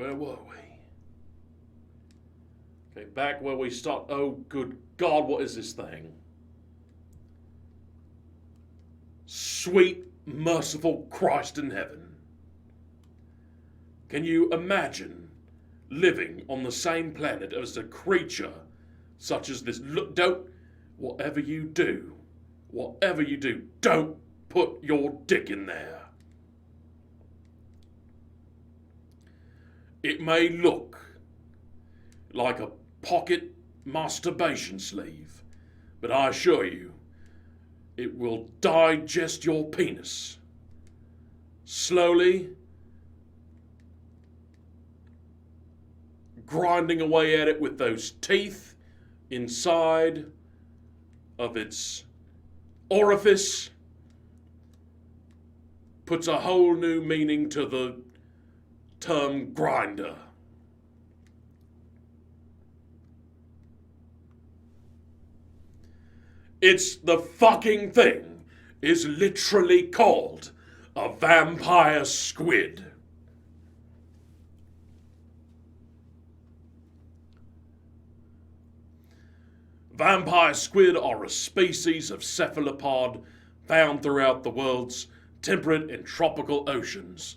where were we? Okay, back where we start. Oh, good God, what is this thing? Sweet, merciful Christ in heaven. Can you imagine living on the same planet as a creature such as this? Look, whatever you do, don't put your dick in there. It may look like a pocket masturbation sleeve, but I assure you, it will digest your penis. Slowly, grinding away at it with those teeth inside of its orifice, puts a whole new meaning to the term grinder. It's the fucking thing is literally called a vampire squid. Vampire squid are a species of cephalopod found throughout the world's temperate and tropical oceans.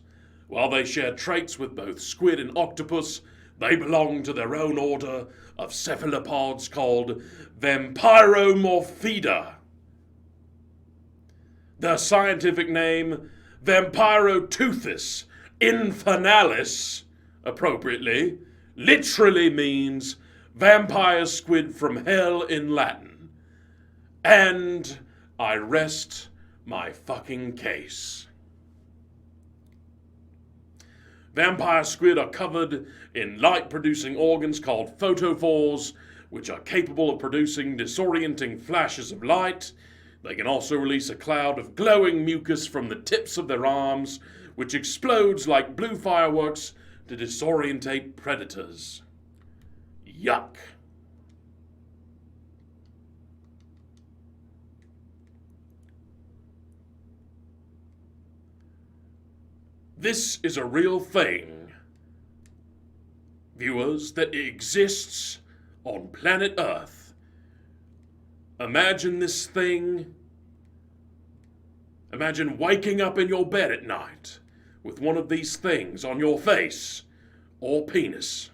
While they share traits with both squid and octopus, they belong to their own order of cephalopods called Vampiromorphida. Their scientific name, Vampiroteuthis infanalis, appropriately, literally means vampire squid from hell in Latin. And I rest my fucking case. Vampire squid are covered in light-producing organs called photophores, which are capable of producing disorienting flashes of light. They can also release a cloud of glowing mucus from the tips of their arms, which explodes like blue fireworks to disorientate predators. Yuck. This is a real thing, viewers, that exists on planet Earth. Imagine this thing. Imagine waking up in your bed at night with one of these things on your face or penis.